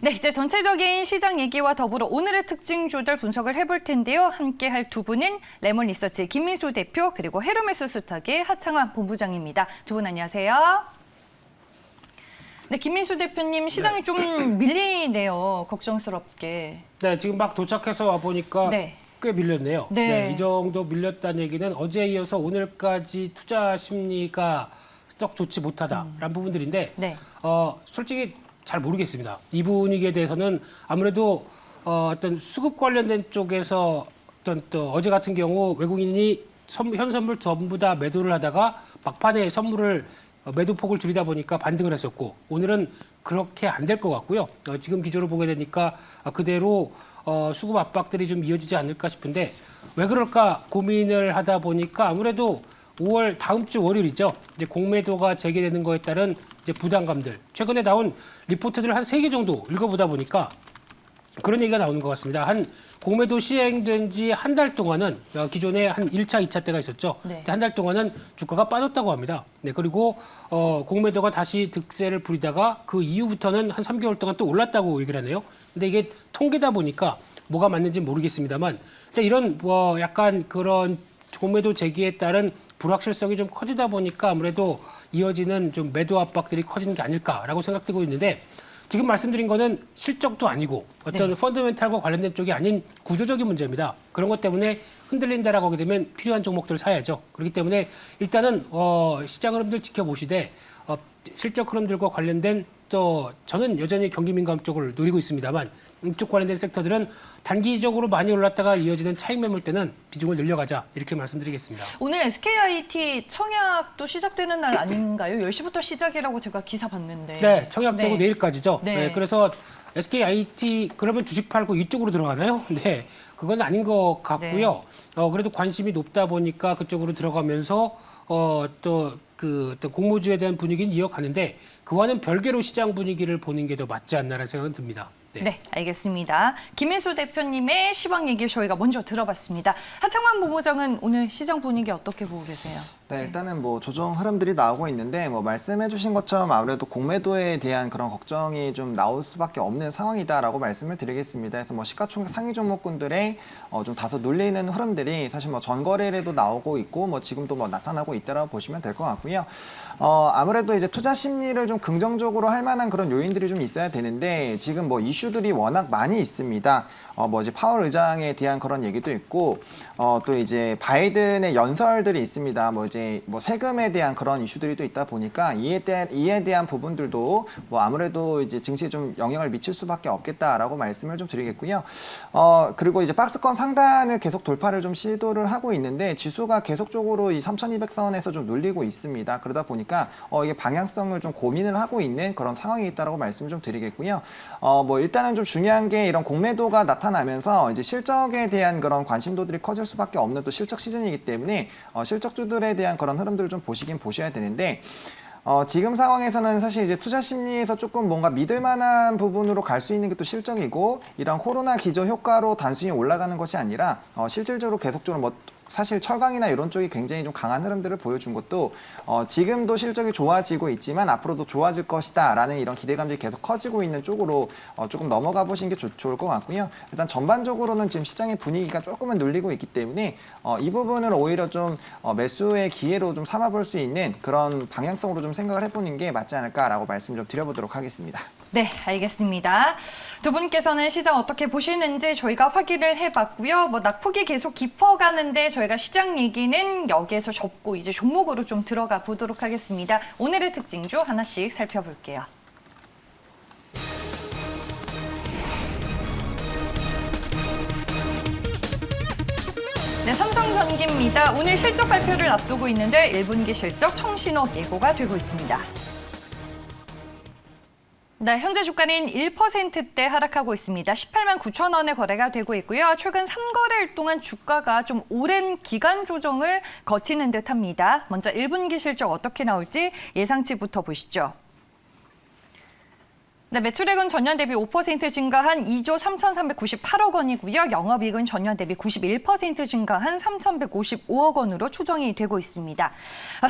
네, 이제 전체적인 시장 얘기와 더불어 오늘의 특징주들 분석을 해볼 텐데요. 함께할 두 분은 레몬 리서치 김민수 대표 그리고 헤르메스 스탁의 하창환 본부장입니다. 두 분 안녕하세요. 네, 김민수 대표님 시장이 좀 밀리네요. 걱정스럽게. 네, 지금 막 도착해서 와 보니까 꽤 밀렸네요. 네. 이 정도 밀렸다는 얘기는 어제에 이어서 오늘까지 투자 심리가 썩 좋지 못하다라는 부분들인데 솔직히 잘 모르겠습니다. 이 분위기에 대해서는 아무래도 어떤 수급 관련된 쪽에서 또 어제 같은 경우 외국인이 현 선물 전부 다 매도를 하다가 막판에 선물을 매도폭을 줄이다 보니까 반등을 했었고 오늘은 그렇게 안 될 것 같고요. 지금 기조를 보게 되니까 그대로 수급 압박들이 좀 이어지지 않을까 싶은데 왜 그럴까 고민을 하다 보니까 아무래도 5월 다음 주 월요일이죠. 이제 공매도가 재개되는 거에 따른 이제 부담감들. 최근에 나온 리포트들을 한 3개 정도 읽어보다 보니까 그런 얘기가 나오는 것 같습니다. 한 공매도 시행된 지 한 달 동안은 기존에 한 1차, 2차 때가 있었죠. 한 달 동안은 주가가 빠졌다고 합니다. 네, 그리고 공매도가 다시 득세를 부리다가 그 이후부터는 한 3개월 동안 또 올랐다고 얘기를 하네요. 근데 이게 통계다 보니까 뭐가 맞는지 모르겠습니다만 이런 약간 그런 공매도 재개에 따른 불확실성이 좀 커지다 보니까 아무래도 이어지는 좀 매도 압박들이 커지는 게 아닐까라고 생각되고 있는데 지금 말씀드린 거는 실적도 아니고 어떤 펀더멘탈과 관련된 쪽이 아닌 구조적인 문제입니다. 그런 것 때문에 흔들린다라고 하게 되면 필요한 종목들을 사야죠. 그렇기 때문에 일단은 시장 흐름들 지켜보시되 실적 흐름들과 관련된 또 저는 여전히 경기 민감 쪽을 노리고 있습니다만 이쪽 관련된 섹터들은 단기적으로 많이 올랐다가 이어지는 차익 매물 때는 비중을 늘려가자 이렇게 말씀드리겠습니다. 오늘 SKIT 청약도 시작되는 날 아닌가요? 10시부터 시작이라고 제가 기사 봤는데. 네, 청약되고 내일까지죠. 네. 그래서 SKIT 그러면 주식 팔고 이쪽으로 들어가나요? 네, 그건 아닌 것 같고요. 그래도 관심이 높다 보니까 그쪽으로 들어가면서 또 공모주에 대한 분위기는 이어가는데 그와는 별개로 시장 분위기를 보는 게 더 맞지 않나라는 생각은 듭니다. 네, 알겠습니다. 김민수 대표님의 시황 얘기 저희가 먼저 들어봤습니다. 하창환 본부장은 오늘 시장 분위기 어떻게 보고 계세요? 네, 일단은 조정 흐름들이 나오고 있는데 말씀해주신 것처럼 아무래도 공매도에 대한 그런 걱정이 좀 나올 수밖에 없는 상황이다라고 말씀을 드리겠습니다. 그래서 시가총액 상위 종목군들의 좀 다소 눌리는 흐름들이 사실 전거래일에도 나오고 있고 지금도 나타나고 있다라고 보시면 될 것 같고요. 아무래도 이제 투자 심리를 좀 긍정적으로 할 만한 그런 요인들이 좀 있어야 되는데 지금 이슈들이 워낙 많이 있습니다. 이제 파월 의장에 대한 그런 얘기도 있고 또 이제 바이든의 연설들이 있습니다. 이제 세금에 대한 그런 이슈들이 또 있다 보니까 이에 대한 부분들도 아무래도 이제 증시에 좀 영향을 미칠 수밖에 없겠다라고 말씀을 좀 드리겠고요. 그리고 이제 박스권 상단을 계속 돌파를 좀 시도를 하고 있는데 지수가 계속적으로 이 3,200선에서 좀 눌리고 있습니다. 그러다 보니까 이게 방향성을 좀 고민을 하고 있는 그런 상황이 있다라고 말씀을 좀 드리겠고요. 일단은 좀 중요한 게 이런 공매도가 나타나면서 이제 실적에 대한 그런 관심도들이 커질 수밖에 없는 또 실적 시즌이기 때문에 실적주들에 대한 그런 흐름들을 좀 보셔야 되는데 지금 상황에서는 사실 이제 투자 심리에서 조금 뭔가 믿을 만한 부분으로 갈 수 있는 게 또 실적이고 이런 코로나 기저 효과로 단순히 올라가는 것이 아니라 실질적으로 계속적으로 사실 철강이나 이런 쪽이 굉장히 좀 강한 흐름들을 보여준 것도 지금도 실적이 좋아지고 있지만 앞으로도 좋아질 것이다라는 이런 기대감들이 계속 커지고 있는 쪽으로 조금 넘어가 보시는 게 좋을 것 같고요. 일단 전반적으로는 지금 시장의 분위기가 조금은 눌리고 있기 때문에 이 부분을 오히려 좀 매수의 기회로 좀 삼아볼 수 있는 그런 방향성으로 좀 생각을 해보는 게 맞지 않을까라고 말씀 좀 드려보도록 하겠습니다. 네, 알겠습니다. 두 분께서는 시장 어떻게 보시는지 저희가 확인을 해봤고요. 낙폭이 계속 깊어가는데 저희가 시장 얘기는 여기에서 접고 이제 종목으로 좀 들어가 보도록 하겠습니다. 오늘의 특징주 하나씩 살펴볼게요. 네, 삼성전기입니다. 오늘 실적 발표를 앞두고 있는데 1분기 실적 청신호 예고가 되고 있습니다. 네, 현재 주가는 1%대 하락하고 있습니다. 18만 9천 원에 거래가 되고 있고요. 최근 3거래일 동안 주가가 좀 오랜 기간 조정을 거치는 듯합니다. 먼저 1분기 실적 어떻게 나올지 예상치부터 보시죠. 네, 매출액은 전년 대비 5% 증가한 2조 3,398억 원이고요. 영업이익은 전년 대비 91% 증가한 3,155억 원으로 추정이 되고 있습니다.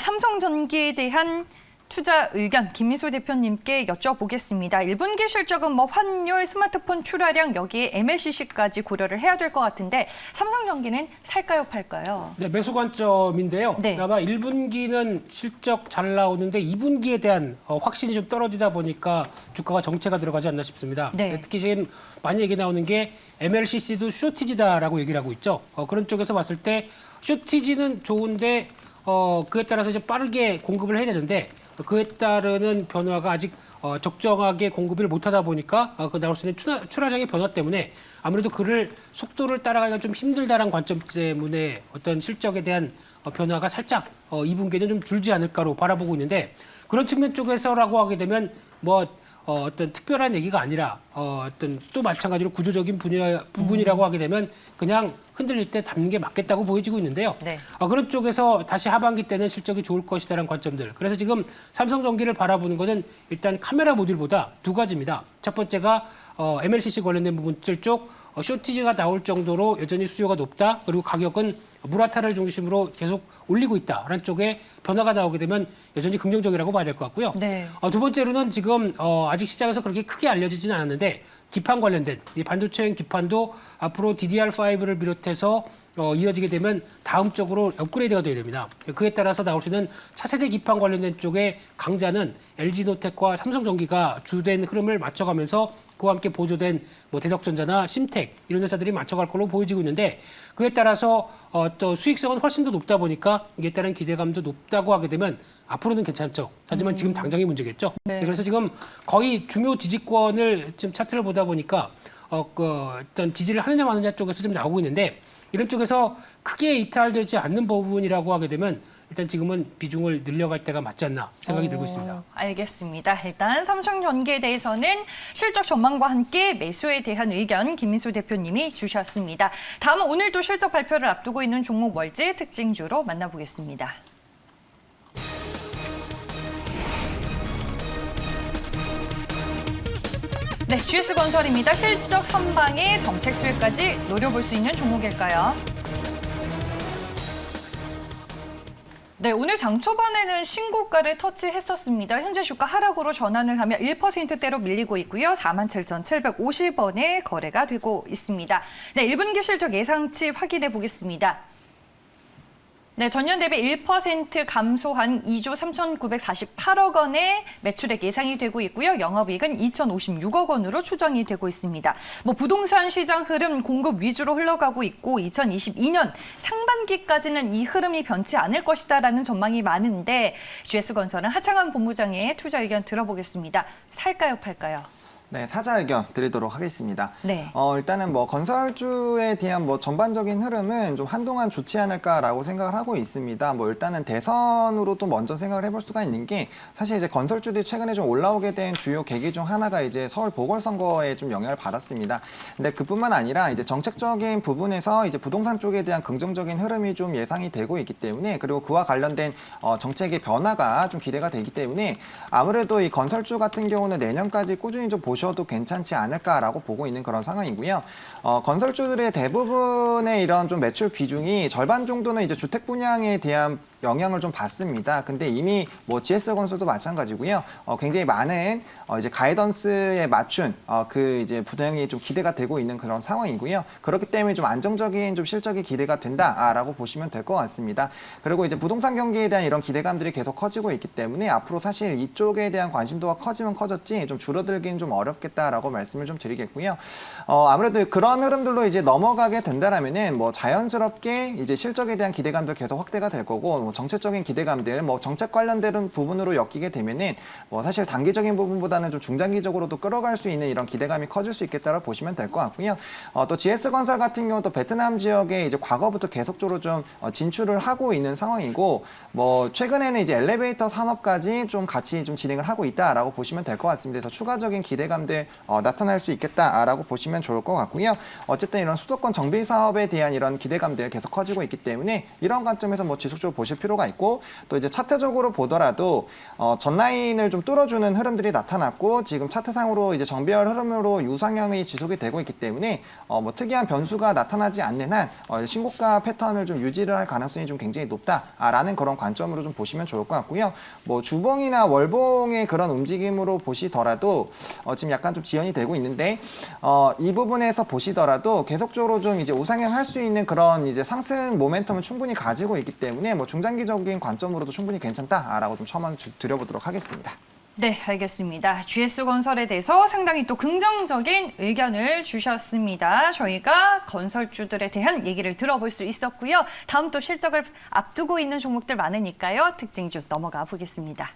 삼성전기에 대한 투자 의견 김민수 대표님께 여쭤보겠습니다. 1분기 실적은 뭐 환율, 스마트폰 출하량 여기에 MLCC까지 고려를 해야 될 것 같은데 삼성전기는 살까요, 팔까요? 네, 매수 관점인데요. 네. 아마 1분기는 실적 잘 나오는데 2분기에 대한 확신이 좀 떨어지다 보니까 주가가 정체가 들어가지 않나 싶습니다. 네. 특히 지금 많이 얘기 나오는 게 MLCC도 쇼티지다라고 얘기를 하고 있죠. 그런 쪽에서 봤을 때 쇼티지는 좋은데 그에 따라서 이제 빠르게 공급을 해야 되는데 그에 따르는 변화가 아직 적정하게 공급을 못하다 보니까 그 나올 수 있는 출하량의 변화 때문에 아무래도 그를 속도를 따라가기가 좀 힘들다는 관점 때문에 어떤 실적에 대한 변화가 살짝 2분기에는 좀 줄지 않을까로 바라보고 있는데 그런 측면 쪽에서라고 하게 되면 뭐 어떤 특별한 얘기가 아니라 어떤 또 마찬가지로 구조적인 부분이라고 하게 되면 그냥 흔들릴 때 잡는 게 맞겠다고 보여지고 있는데요. 네. 그런 쪽에서 다시 하반기 때는 실적이 좋을 것이다라는 관점들. 그래서 지금 삼성전기를 바라보는 것은 일단 카메라 모듈보다 두 가지입니다. 첫 번째가 MLCC 관련된 부분들 쪽 쇼티지가 나올 정도로 여전히 수요가 높다. 그리고 가격은 무라타를 중심으로 계속 올리고 있다라는 쪽에 변화가 나오게 되면 여전히 긍정적이라고 봐야 될 것 같고요. 네. 두 번째로는 지금 아직 시장에서 그렇게 크게 알려지지는 않았는데 기판 관련된 이 반도체형 기판도 앞으로 DDR5를 비롯해서 이어지게 되면 다음 쪽으로 업그레이드가 돼야 됩니다. 그에 따라서 나올 수 있는 차세대 기판 관련된 쪽의 강자는 LG노텍과 삼성전기가 주된 흐름을 맞춰가면서 그와 함께 보조된 뭐 대덕전자나 심텍 이런 회사들이 맞춰갈 걸로 보여지고 있는데 그에 따라서 또 수익성은 훨씬 더 높다 보니까 이에 따른 기대감도 높다고 하게 되면 앞으로는 괜찮죠. 하지만 지금 당장이 문제겠죠. 네. 그래서 지금 거의 중요 지지권을 지금 차트를 보다 보니까 어떤 지지를 하느냐 마느냐 쪽에서 좀 나오고 있는데 이런 쪽에서 크게 이탈되지 않는 부분이라고 하게 되면 일단 지금은 비중을 늘려갈 때가 맞지 않나 생각이 들고 있습니다. 알겠습니다. 일단 삼성전기에 대해서는 실적 전망과 함께 매수에 대한 의견 김민수 대표님이 주셨습니다. 다음은 오늘 또 실적 발표를 앞두고 있는 종목 뭘지 특징주로 만나보겠습니다. 네, GS건설입니다. 실적 선방에 정책 수혜까지 노려볼 수 있는 종목일까요? 네, 오늘 장 초반에는 신고가를 터치했었습니다. 현재 주가 하락으로 전환을 하며 1%대로 밀리고 있고요. 47,750원에 거래가 되고 있습니다. 네, 1분기 실적 예상치 확인해 보겠습니다. 네, 전년 대비 1% 감소한 2조 3,948억 원의 매출액 예상이 되고 있고요. 영업이익은 2,056억 원으로 추정이 되고 있습니다. 뭐 부동산 시장 흐름 공급 위주로 흘러가고 있고 2022년 상반기까지는 이 흐름이 변치 않을 것이다라는 전망이 많은데 GS건설은 하창한 본부장의 투자 의견 들어보겠습니다. 살까요, 팔까요? 네, 사자 의견 드리도록 하겠습니다. 네. 일단은 뭐 건설주에 대한 뭐 전반적인 흐름은 좀 한동안 좋지 않을까라고 생각을 하고 있습니다. 뭐 일단은 대선으로 또 먼저 생각을 해볼 수가 있는 게 사실 이제 건설주들이 최근에 좀 올라오게 된 주요 계기 중 하나가 이제 서울 보궐선거에 좀 영향을 받았습니다. 근데 그뿐만 아니라 이제 정책적인 부분에서 이제 부동산 쪽에 대한 긍정적인 흐름이 좀 예상이 되고 있기 때문에 그리고 그와 관련된 정책의 변화가 좀 기대가 되기 때문에 아무래도 이 건설주 같은 경우는 내년까지 꾸준히 좀 보셔도 괜찮지 않을까라고 보고 있는 그런 상황이고요. 건설주들의 대부분의 이런 좀 매출 비중이 절반 정도는 이제 주택 분양에 대한 영향을 좀 받습니다. 근데 이미 뭐 GS건설도 마찬가지고요. 굉장히 많은 이제 가이던스에 맞춘 그 이제 부동이 좀 기대가 되고 있는 그런 상황이고요. 그렇기 때문에 좀 안정적인 좀 실적이 기대가 된다라고 보시면 될 것 같습니다. 그리고 이제 부동산 경기에 대한 이런 기대감들이 계속 커지고 있기 때문에 앞으로 사실 이쪽에 대한 관심도가 커지면 커졌지 좀 줄어들긴 좀 어렵겠다라고 말씀을 좀 드리겠고요. 아무래도 그런 흐름들로 이제 넘어가게 된다라면은 뭐 자연스럽게 이제 실적에 대한 기대감도 계속 확대가 될 거고 뭐 정책적인 기대감들, 뭐 정책 관련된 부분으로 엮이게 되면은 뭐 사실 단기적인 부분보다는 좀 중장기적으로도 끌어갈 수 있는 이런 기대감이 커질 수 있겠다고 보시면 될 것 같고요. 또 GS건설 같은 경우도 베트남 지역에 이제 과거부터 계속적으로 좀 진출을 하고 있는 상황이고 뭐 최근에는 이제 엘리베이터 산업까지 좀 같이 좀 진행을 하고 있다라고 보시면 될 것 같습니다. 그래서 추가적인 기대감들 나타날 수 있겠다라고 보시면 좋을 것 같고요. 어쨌든 이런 수도권 정비 사업에 대한 이런 기대감들 계속 커지고 있기 때문에 이런 관점에서 뭐 지속적으로 보실 보실 필요가 있고 또 이제 차트적으로 보더라도 전 라인을 좀 뚫어주는 흐름들이 나타났고 지금 차트상으로 이제 정배열 흐름으로 유상향이 지속이 되고 있기 때문에 뭐 특이한 변수가 나타나지 않는 한 신고가 패턴을 좀 유지를 할 가능성이 좀 굉장히 높다라는 그런 관점으로 좀 보시면 좋을 것 같고요. 뭐 주봉이나 월봉의 그런 움직임으로 보시더라도 지금 약간 좀 지연이 되고 있는데 이 부분에서 보시더라도 계속적으로 좀 이제 우상향 할 수 있는 그런 이제 상승 모멘텀을 충분히 가지고 있기 때문에 뭐 중장기적인 관점으로도 충분히 괜찮다라고 좀 첨언 드려보도록 하겠습니다. 네, 알겠습니다. GS건설에 대해서 상당히 또 긍정적인 의견을 주셨습니다. 저희가 건설주들에 대한 얘기를 들어볼 수 있었고요. 다음 또 실적을 앞두고 있는 종목들 많으니까요. 특징주 넘어가 보겠습니다.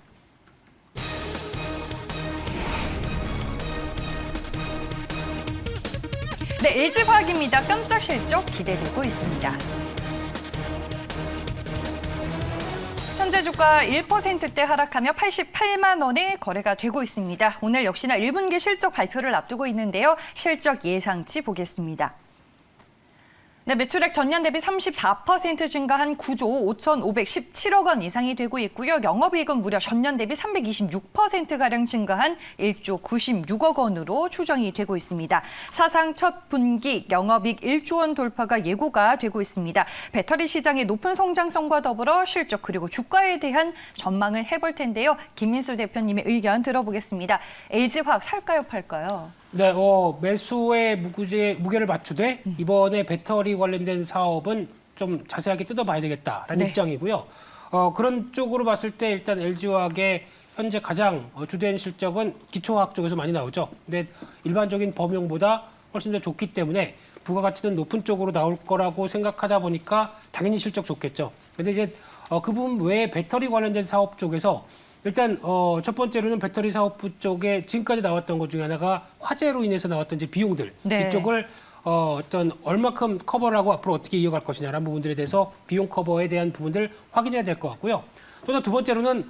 네, LG화학입니다. 깜짝 실적 기대되고 있습니다. 현재 주가 1%대 하락하며 88만 원에 거래가 되고 있습니다. 오늘 역시나 1분기 실적 발표를 앞두고 있는데요. 실적 예상치 보겠습니다. 네, 매출액 전년 대비 34% 증가한 9조 5,517억 원 이상이 되고 있고요. 영업이익은 무려 전년 대비 326%가량 증가한 1조 96억 원으로 추정이 되고 있습니다. 사상 첫 분기 영업이익 1조 원 돌파가 예고가 되고 있습니다. 배터리 시장의 높은 성장성과 더불어 실적 그리고 주가에 대한 전망을 해볼 텐데요. 김민수 대표님의 의견 들어보겠습니다. LG화학 살까요, 팔까요? 네, 매수의 무게를 맞추되 이번에 배터리 관련된 사업은 좀 자세하게 뜯어봐야 되겠다라는 네. 입장이고요. 그런 쪽으로 봤을 때 일단 LG화학의 현재 가장 주된 실적은 기초화학 쪽에서 많이 나오죠. 근데 일반적인 범용보다 훨씬 더 좋기 때문에 부가가치는 높은 쪽으로 나올 거라고 생각하다 보니까 당연히 실적 좋겠죠. 근데 이제 그 부분 외에 배터리 관련된 사업 쪽에서 일단 첫 번째로는 배터리 사업부 쪽에 지금까지 나왔던 것 중에 하나가 화재로 인해서 나왔던 이제 비용들 네. 이쪽을 어떤 얼마큼 커버를 하고 앞으로 어떻게 이어갈 것이냐라는 부분들에 대해서 비용 커버에 대한 부분들 확인해야 될 것 같고요. 또 두 번째로는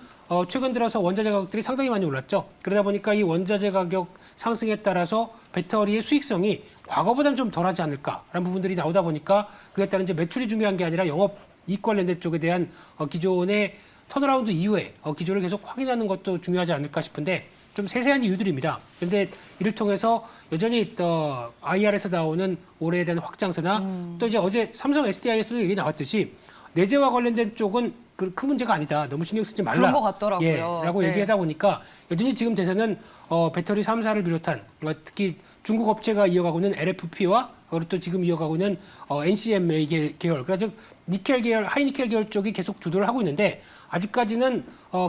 최근 들어서 원자재 가격들이 상당히 많이 올랐죠. 그러다 보니까 이 원자재 가격 상승에 따라서 배터리의 수익성이 과거보다는 좀 덜하지 않을까라는 부분들이 나오다 보니까 그에 따른 이제 매출이 중요한 게 아니라 영업 이익 관련된 쪽에 대한 기존의 턴어라운드 이후에 기조를 계속 확인하는 것도 중요하지 않을까 싶은데 좀 세세한 이유들입니다. 그런데 이를 통해서 여전히 IR에서 나오는 올해에 대한 확장세나 또 이제 어제 삼성 SDI에서도 얘기 나왔듯이 내재와 관련된 쪽은 큰 문제가 아니다. 너무 신경 쓰지 말라. 그런 것 같더라고요. 예, 라고 네. 얘기하다 보니까 여전히 지금 대세는 배터리 3사를 비롯한 특히 중국 업체가 이어가고 있는 LFP와 그리고 또 지금 이어가고 있는 NCMA 계열, 그러니까 즉 니켈 계열, 하이니켈 계열 쪽이 계속 주도를 하고 있는데 아직까지는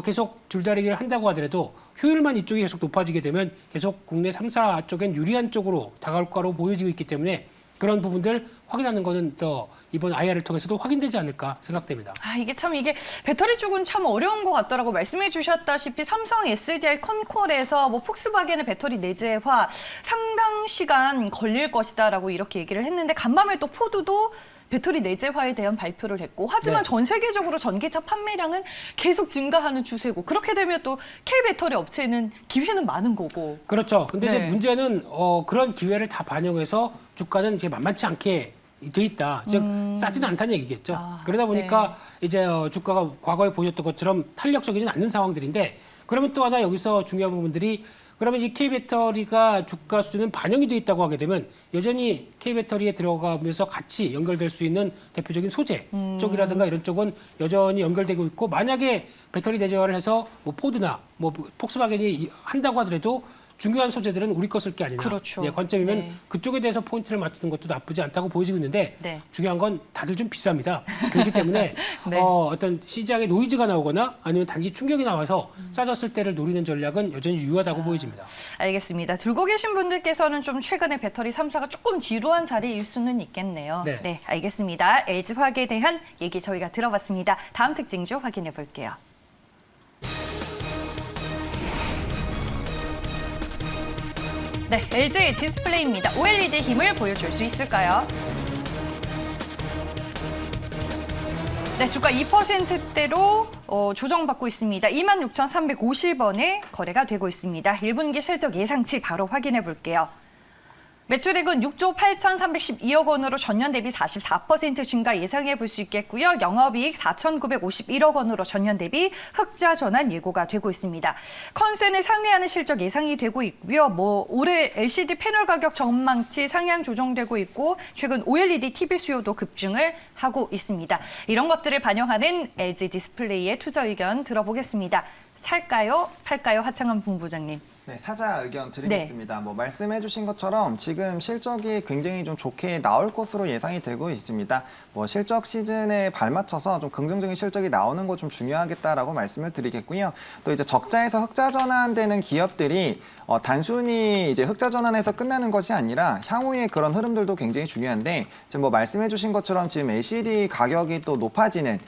계속 줄다리기를 한다고 하더라도 효율만 이쪽이 계속 높아지게 되면 계속 국내 3사 쪽엔 유리한 쪽으로 다가올 거로 보여지고 있기 때문에 그런 부분들 확인하는 거는 또 이번 IR을 통해서도 확인되지 않을까 생각됩니다. 이게 배터리 쪽은 참 어려운 것 같더라고. 말씀해 주셨다시피 삼성 SDI 컨콜에서 뭐 폭스바겐의 배터리 내재화 상당 시간 걸릴 것이다라고 이렇게 얘기를 했는데 간밤에 또 포드도 배터리 내재화에 대한 발표를 했고 하지만 네. 전 세계적으로 전기차 판매량은 계속 증가하는 추세고 그렇게 되면 또 K배터리 업체는 기회는 많은 거고. 그렇죠. 근데 네. 이제 문제는 그런 기회를 다 반영해서 주가는 이제 만만치 않게 돼 있다. 즉 싸지는 않다는 얘기겠죠. 그러다 보니까 이제 주가가 과거에 보셨던 것처럼 탄력적이진 않는 상황들인데 그러면 또 하나 여기서 중요한 부분들이 그러면 이제 K배터리가 주가 수준은 반영이 돼 있다고 하게 되면 여전히 K배터리에 들어가면서 같이 연결될 수 있는 대표적인 소재 쪽이라든가 이런 쪽은 여전히 연결되고 있고 만약에 배터리 내재화를 해서 뭐 포드나 뭐 폭스바겐이 한다고 하더라도 중요한 소재들은 우리 거 쓸 게 아니냐. 그렇죠. 예, 관점이면 네. 그쪽에 대해서 포인트를 맞추는 것도 나쁘지 않다고 보여지고 있는데 네. 중요한 건 다들 좀 비쌉니다. 그렇기 때문에 네. 어떤 시장에 노이즈가 나오거나 아니면 단기 충격이 나와서 싸졌을 때를 노리는 전략은 여전히 유효하다고 보여집니다. 알겠습니다. 들고 계신 분들께서는 좀 최근에 배터리 3사가 조금 지루한 자리일 수는 있겠네요. 네. 알겠습니다. LG화학에 대한 얘기 저희가 들어봤습니다. 다음 특징주 확인해 볼게요. 네, LG 디스플레이입니다. OLED 힘을 보여줄 수 있을까요? 네, 주가 2%대로 조정받고 있습니다. 26,350원에 거래가 되고 있습니다. 1분기 실적 예상치 바로 확인해 볼게요. 매출액은 6조 8,312억 원으로 전년 대비 44% 증가 예상해 볼 수 있겠고요. 영업이익 4,951억 원으로 전년 대비 흑자 전환 예고가 되고 있습니다. 컨센을 상회하는 실적 예상이 되고 있고요. 올해 LCD 패널 가격 전망치 상향 조정되고 있고 최근 OLED TV 수요도 급증을 하고 있습니다. 이런 것들을 반영하는 LG 디스플레이의 투자 의견 들어보겠습니다. 살까요? 팔까요? 하창환 본부장님. 네, 사자 의견 드리겠습니다. 말씀해 주신 것처럼 지금 실적이 굉장히 좀 좋게 나올 것으로 예상이 되고 있습니다. 실적 시즌에 발맞춰서 좀 긍정적인 실적이 나오는 거 좀 중요하겠다라고 말씀을 드리겠고요. 또 이제 적자에서 흑자 전환되는 기업들이 단순히 이제 흑자 전환에서 끝나는 것이 아니라 향후의 그런 흐름들도 굉장히 중요한데 지금 말씀해 주신 것처럼 지금 LCD 가격이 또 높아지는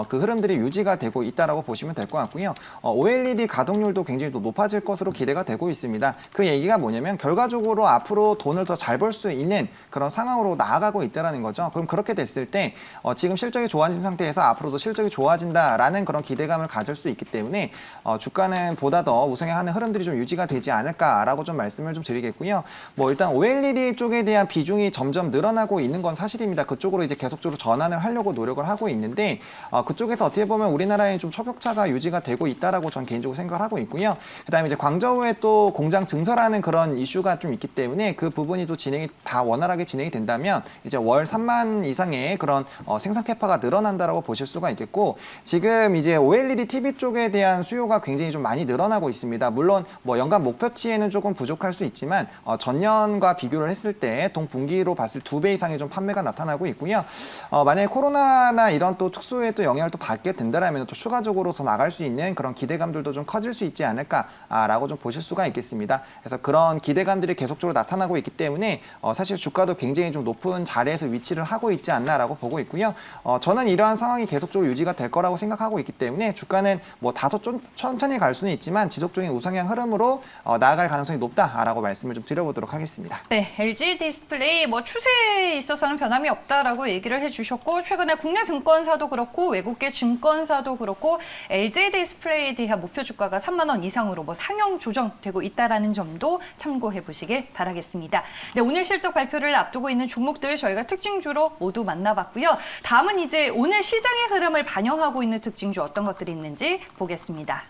그 흐름들이 유지가 되고 있다라고 보시면 될 것 같고요. OLED 가동률도 굉장히 또 높아질 것으로 기대가 되고 있습니다. 그 얘기가 뭐냐면 결과적으로 앞으로 돈을 더 잘 벌 수 있는 그런 상황으로 나아가고 있다는 거죠. 그럼 그렇게 됐을 때 지금 실적이 좋아진 상태에서 앞으로도 실적이 좋아진다라는 그런 기대감을 가질 수 있기 때문에 주가는 보다 더 우상향하는 흐름들이 좀 유지가 되지 않을까라고 좀 말씀을 좀 드리겠고요. 일단 OLED 쪽에 대한 비중이 점점 늘어나고 있는 건 사실입니다. 그쪽으로 이제 계속적으로 전환을 하려고 노력을 하고 있는데 그쪽에서 어떻게 보면 우리나라에 좀 초격차가 유지가 되고 있다라고 전 개인적으로 생각을 하고 있고요. 그다음에 이제 광저우에 또 공장 증설하는 그런 이슈가 좀 있기 때문에 그 부분이 또 진행이 다 원활하게 진행이 된다면 이제 월 3만 이상의 그런 생산 캐파가 늘어난다라고 보실 수가 있겠고 지금 이제 OLED TV 쪽에 대한 수요가 굉장히 좀 많이 늘어나고 있습니다. 물론 연간 목표치에는 조금 부족할 수 있지만 전년과 비교를 했을 때 동분기로 봤을 2배 이상의 좀 판매가 나타나고 있고요. 만약에 코로나나 이런 또 특수의 또 영향을 또 받게 된다라면 또 추가적으로 더 나갈 수 있는 그런 기대감들도 좀 커질 수 있지 않을까라고 좀 보실 수가 있겠습니다. 그래서 그런 기대감들이 계속적으로 나타나고 있기 때문에 사실 주가도 굉장히 좀 높은 자리에서 위치를 하고 있지 않나라고 보고 있고요. 저는 이러한 상황이 계속적으로 유지가 될 거라고 생각하고 있기 때문에 주가는 다소 좀 천천히 갈 수는 있지만 지속적인 우상향 흐름으로 나아갈 가능성이 높다라고 말씀을 좀 드려보도록 하겠습니다. 네, LG 디스플레이 추세에 있어서는 변함이 없다라고 얘기를 해주셨고 최근에 국내 증권사도 그렇고 외국계 증권사도 그렇고 LG 디스플레이에 대한 목표 주가가 3만 원 이상으로 상향 조정되고 있다라는 점도 참고해 보시길 바라겠습니다. 네, 오늘 실적 발표를 앞두고 있는 종목들 저희가 특징주로 모두 만나봤고요. 다음은 이제 오늘 시장의 흐름을 반영하고 있는 특징주 어떤 것들이 있는지 보겠습니다.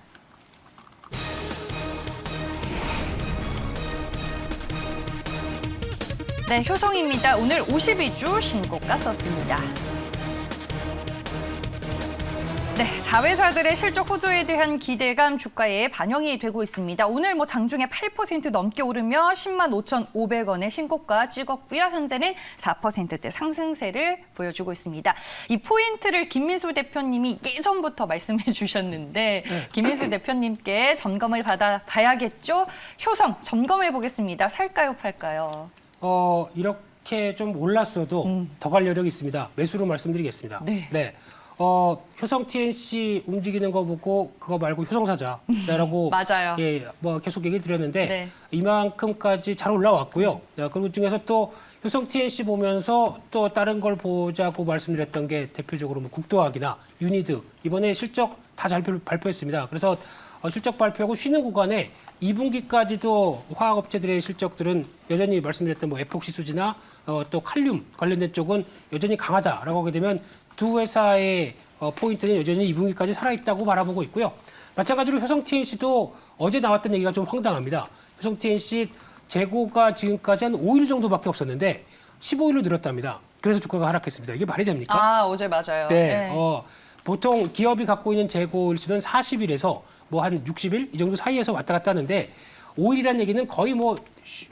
네, 효성입니다. 오늘 52주 신고가 썼습니다. 네, 자회사들의 실적 호조에 대한 기대감 주가에 반영이 되고 있습니다. 오늘 장중에 8% 넘게 오르며 10만 5,500원의 신고가 찍었고요. 현재는 4%대 상승세를 보여주고 있습니다. 이 포인트를 김민수 대표님이 예전부터 말씀해 주셨는데 김민수 대표님께 점검을 받아봐야겠죠. 효성 점검해 보겠습니다. 살까요, 팔까요? 이렇게 좀 올랐어도 더 갈 여력이 있습니다. 매수로 말씀드리겠습니다. 네. 효성 TNC 움직이는 거 보고 그거 말고 효성 사자라고 맞아요. 계속 얘기 드렸는데 네. 이만큼까지 잘 올라왔고요. 그리고 중에서 또 효성 TNC 보면서 또 다른 걸 보자고 말씀드렸던 게 대표적으로 국도화학이나 유니드 이번에 실적 다 잘 발표했습니다. 그래서 실적 발표하고 쉬는 구간에 2분기까지도 화학업체들의 실적들은 여전히 말씀드렸던 에폭시 수지나 또 칼륨 관련된 쪽은 여전히 강하다라고 하게 되면 두 회사의 포인트는 여전히 2분기까지 살아있다고 바라보고 있고요. 마찬가지로 효성 TNC도 어제 나왔던 얘기가 좀 황당합니다. 효성 TNC 재고가 지금까지 한 5일 정도밖에 없었는데 15일로 늘었답니다. 그래서 주가가 하락했습니다. 이게 말이 됩니까? 어제 맞아요. 네. 보통 기업이 갖고 있는 재고 일수는 40일에서 한 60일 이 정도 사이에서 왔다 갔다 하는데 5일이라는 얘기는 거의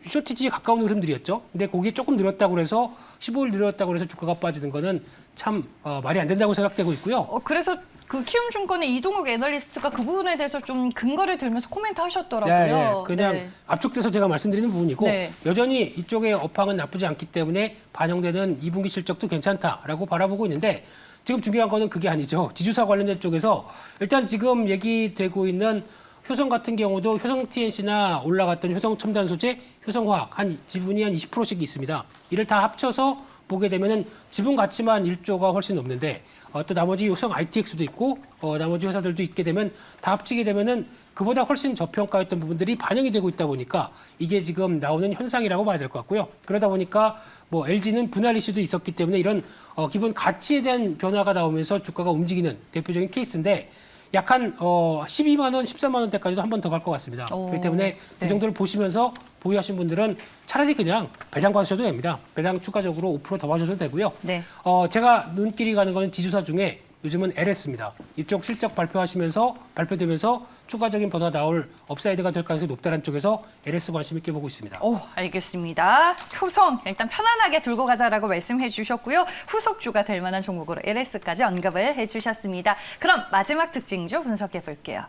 쇼티지에 가까운 흐름들이었죠. 근데 거기에 조금 늘었다고 해서 15일 늘었다고 해서 주가가 빠지는 거는 참 말이 안 된다고 생각되고 있고요. 그래서 그 키움증권의 이동욱 애널리스트가 그 부분에 대해서 좀 근거를 들면서 코멘트 하셨더라고요. 네, 그냥 압축돼서 제가 말씀드리는 부분이고 여전히 이쪽의 업황은 나쁘지 않기 때문에 반영되는 2분기 실적도 괜찮다라고 바라보고 있는데 지금 중요한 거는 그게 아니죠. 지주사 관련된 쪽에서 일단 지금 얘기되고 있는 효성 같은 경우도 효성 TNC나 올라갔던 효성 첨단 소재, 효성화학 지분이 한 20%씩 있습니다. 이를 다 합쳐서 보게 되면은 지분 가치만 1조가 훨씬 넘는데 또 나머지 요성 ITX도 있고 나머지 회사들도 있게 되면 다 합치게 되면은 그보다 훨씬 저평가였던 부분들이 반영이 되고 있다 보니까 이게 지금 나오는 현상이라고 봐야 될 것 같고요. 그러다 보니까 뭐 LG는 분할 이슈도 있었기 때문에 이런 기본 가치에 대한 변화가 나오면서 주가가 움직이는 대표적인 케이스인데 약 한 12만 원, 13만 원대까지도 한 번 더 갈 것 같습니다. 그렇기 때문에 그 정도를 보시면서 보유하신 분들은 차라리 그냥 배당 받으셔도 됩니다. 배당 추가적으로 5% 더 받으셔도 되고요. 네. 제가 눈길이 가는 건 지주사 중에 요즘은 LS입니다. 이쪽 실적 발표되면서 추가적인 변화 나올 업사이드가 될 가능성이 높다는 쪽에서 LS 관심 있게 보고 있습니다. 알겠습니다. 효성 일단 편안하게 들고 가자라고 말씀해 주셨고요. 후속주가 될 만한 종목으로 LS까지 언급을 해 주셨습니다. 그럼 마지막 특징주 분석해 볼게요.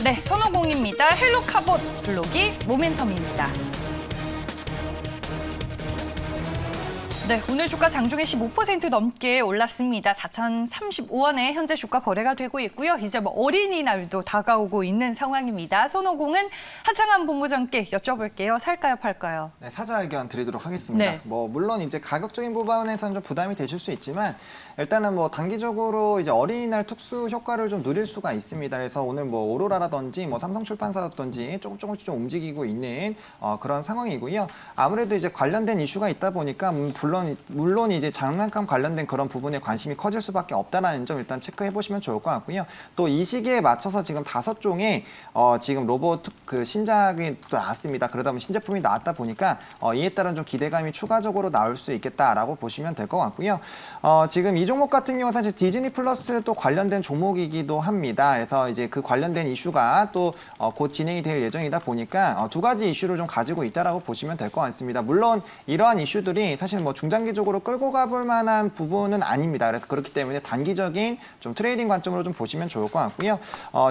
네, 손오공입니다. 헬로카본 블록이 모멘텀입니다. 네, 오늘 주가 장중에 15% 넘게 올랐습니다. 4,035원에 현재 주가 거래가 되고 있고요. 이제 뭐 어린이날도 다가오고 있는 상황입니다. 손오공은 하창한 본부장께 여쭤볼게요. 살까요, 팔까요? 네, 사자 의견 드리도록 하겠습니다. 네. 뭐 물론 이제 가격적인 부분에서는 좀 부담이 되실 수 있지만 일단은 뭐 단기적으로 이제 어린이날 특수 효과를 좀 누릴 수가 있습니다. 그래서 오늘 뭐 오로라라든지 뭐 삼성출판사라든지 조금씩 좀 움직이고 있는 그런 상황이고요. 아무래도 이제 관련된 이슈가 있다 보니까 물론 이제 장난감 관련된 그런 부분에 관심이 커질 수밖에 없다라는 점 일단 체크해 보시면 좋을 것 같고요. 또 이 시기에 맞춰서 지금 5종의 지금 로봇 그 신작이 또 나왔습니다. 그러다 보면 신제품이 나왔다 보니까 이에 따른 좀 기대감이 추가적으로 나올 수 있겠다라고 보시면 될 것 같고요. 지금 이 종목 같은 경우 사실 디즈니 플러스 또 관련된 종목이기도 합니다. 그래서 이제 그 관련된 이슈가 또 곧 진행이 될 예정이다 보니까 두 가지 이슈를 좀 가지고 있다라고 보시면 될 것 같습니다. 물론 이러한 이슈들이 사실 뭐 중장기적으로 끌고 가볼 만한 부분은 아닙니다. 그래서 그렇기 때문에 단기적인 좀 트레이딩 관점으로 좀 보시면 좋을 것 같고요.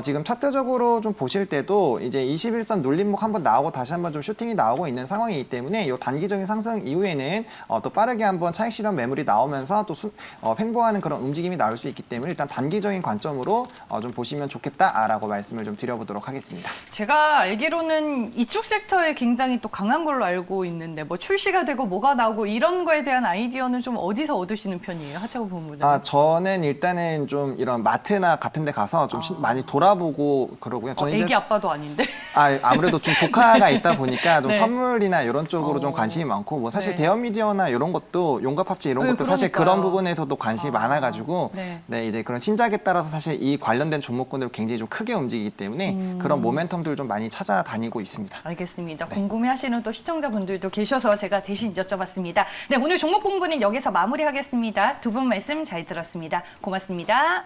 지금 차트적으로 좀 보실 때도 이제 21선 눌림목 한번 나오고 다시 한번 좀 슈팅이 나오고 있는 상황이기 때문에 이 단기적인 상승 이후에는 또 빠르게 한번 차익 실현 매물이 나오면서 또 횡보하는 그런 움직임이 나올 수 있기 때문에 일단 단기적인 관점으로 좀 보시면 좋겠다라고 말씀을 좀 드려보도록 하겠습니다. 제가 알기로는 이쪽 섹터에 굉장히 또 강한 걸로 알고 있는데 뭐 출시가 되고 뭐가 나오고 이런 거에 대한 아이디어는 좀 어디서 얻으시는 편이에요? 하창호 본부장. 저는 일단은 좀 이런 마트나 같은 데 가서 좀 많이 돌아보고 그러고요. 저는 애기 아빠도 아닌데. 아무래도 좀 조카가 있다 보니까 좀 네. 선물이나 이런 쪽으로 좀 관심이 많고 뭐 사실 네. 대형 미디어나 이런 것도 용갑합체 이런 것도 사실 그러니까요. 그런 부분에서도 관심이 많아가지고 네. 이제 그런 신작에 따라서 사실 이 관련된 종목군들 굉장히 좀 크게 움직이기 때문에 그런 모멘텀들 좀 많이 찾아다니고 있습니다. 알겠습니다. 궁금해하시는 또 시청자분들도 계셔서 제가 대신 여쭤봤습니다. 네, 오늘 종목 공부는 여기서 마무리하겠습니다. 두 분 말씀 잘 들었습니다. 고맙습니다.